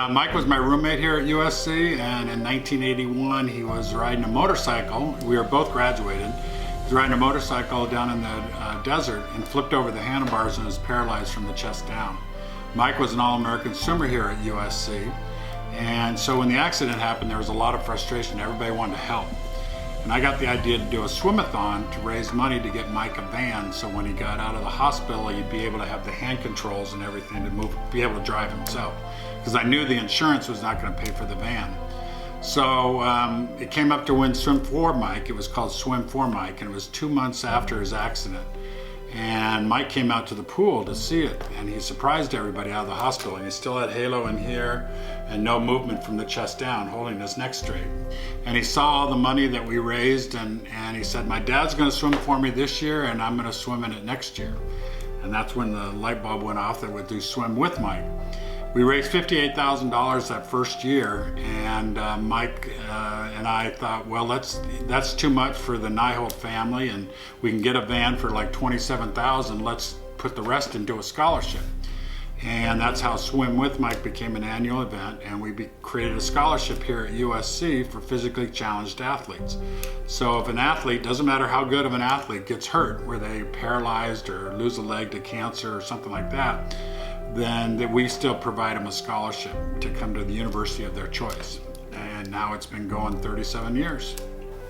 Mike was my roommate here at USC, and in 1981 he was riding a motorcycle. We were both graduated. He was riding a motorcycle down in the desert and flipped over the handlebars and was paralyzed from the chest down. Mike was an All-American swimmer here at USC, and so when the accident happened there was a lot of frustration. Everybody wanted to help. And I got the idea to do a swim-a-thon to raise money to get Mike a van, so when he got out of the hospital he'd be able to have the hand controls and everything to be able to drive himself. Because I knew the insurance was not going to pay for the van. So it came up to win Swim for Mike. It was called Swim for Mike, and it was 2 months after his accident. And Mike came out to the pool to see it, and he surprised everybody out of the hospital, and he still had halo in here and no movement from the chest down, holding his neck straight. And he saw all the money that we raised, and he said, my dad's gonna swim for me this year and I'm gonna swim in it next year. And that's when the light bulb went off that we'd do Swim with Mike. We raised $58,000 that first year, and Mike and I thought, well, that's too much for the Nyholt family, and we can get a van for like $27,000. Let's put the rest into a scholarship. And that's how Swim with Mike became an annual event, and we created a scholarship here at USC for physically challenged athletes. So if an athlete, doesn't matter how good of an athlete, gets hurt, where they paralyzed or lose a leg to cancer or something like that, then we still provide them a scholarship to come to the university of their choice. And now it's been going 37 years.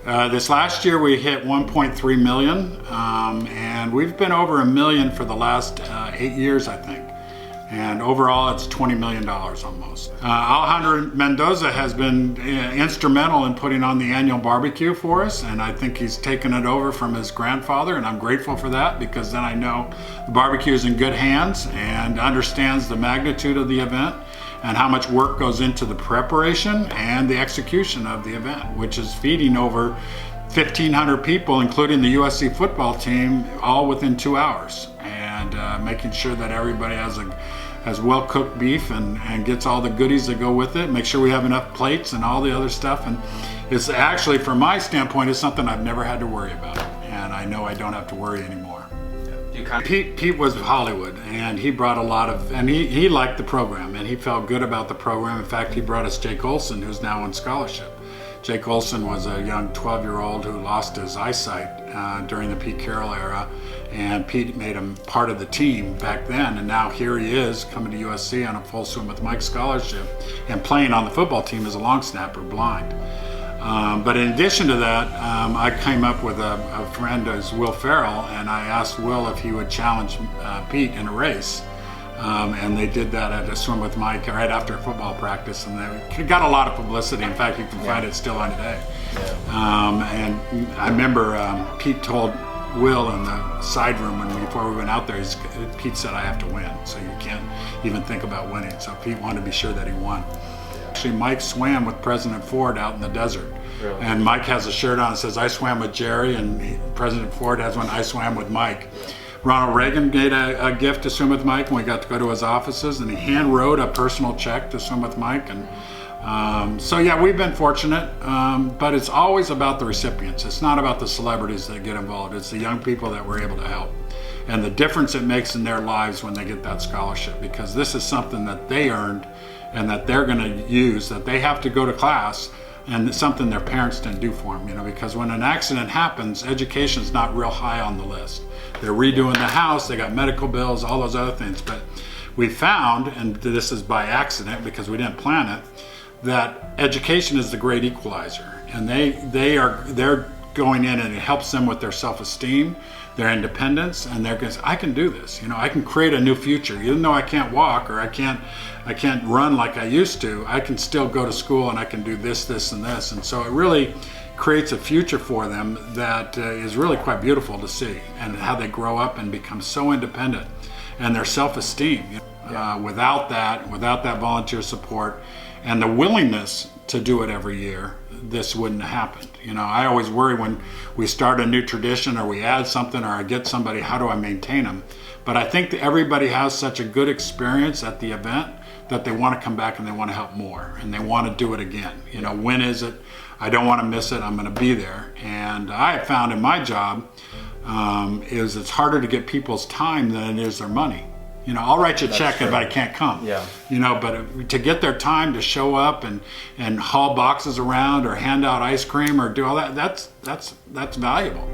This last year we hit 1.3 million, and we've been over $1 million for the last 8 years, I think. And overall it's $20 million almost. Alejandro Mendoza has been instrumental in putting on the annual barbecue for us, and I think he's taken it over from his grandfather, and I'm grateful for that, because then I know the barbecue is in good hands and understands the magnitude of the event and how much work goes into the preparation and the execution of the event, which is feeding over 1,500 people, including the USC football team, all within 2 hours, and making sure that everybody has well-cooked beef and gets all the goodies that go with it. Make sure we have enough plates and all the other stuff. And it's actually, from my standpoint, it's something I've never had to worry about, and I know I don't have to worry anymore. Pete was Hollywood, and he brought a lot of, and he liked the program, and he felt good about the program. In fact, he brought us Jake Olson, who's now on scholarship. Jake Olson was a young 12-year-old who lost his eyesight during the Pete Carroll era, and Pete made him part of the team back then, and now here he is coming to USC on a full Swim with Mike scholarship and playing on the football team as a long snapper, blind. But in addition to that, I came up with a friend as Will Farrell, and I asked Will if he would challenge Pete in a race. And they did that at a Swim with Mike right after football practice, and they got a lot of publicity. In fact, you can find it still on today. And I remember Pete told Will in the side room before we went out there, Pete said, I have to win, so you can't even think about winning. So Pete wanted to be sure that he won. Actually, Mike swam with President Ford out in the desert. Really? And Mike has a shirt on that says, I swam with Jerry, and President Ford has one, I swam with Mike. Ronald Reagan made a gift to Swim with Mike, and we got to go to his offices, and he hand wrote a personal check to Swim with Mike. And so yeah, we've been fortunate, but it's always about the recipients. It's not about the celebrities that get involved. It's the young people that we're able to help, and the difference it makes in their lives when they get that scholarship, because this is something that they earned and that they're going to use, that they have to go to class, and it's something their parents didn't do for them, because when an accident happens, education's not real high on the list. They're redoing the house, they got medical bills, all those other things. But we found, and this is by accident because we didn't plan it, that education is the great equalizer, and they're going in, and it helps them with their self-esteem, their independence, and they're going to say, I can do this. I can create a new future. Even though I can't walk or I can't run like I used to, I can still go to school and I can do this, this, and this. And so it really creates a future for them that is really quite beautiful to see, and how they grow up and become so independent, and their self-esteem. Without that volunteer support and the willingness to do it every year, this wouldn't have happened. I always worry when we start a new tradition or we add something or I get somebody, how do I maintain them? But I think that everybody has such a good experience at the event that they want to come back and they want to help more, and they want to do it again. When is it? I don't want to miss it. I'm going to be there. And I have found in my job is it's harder to get people's time than it is their money. You know, I'll write you a check, true. but I can't come. Yeah. You know, but to get their time to show up and haul boxes around or hand out ice cream or do all that, that's valuable.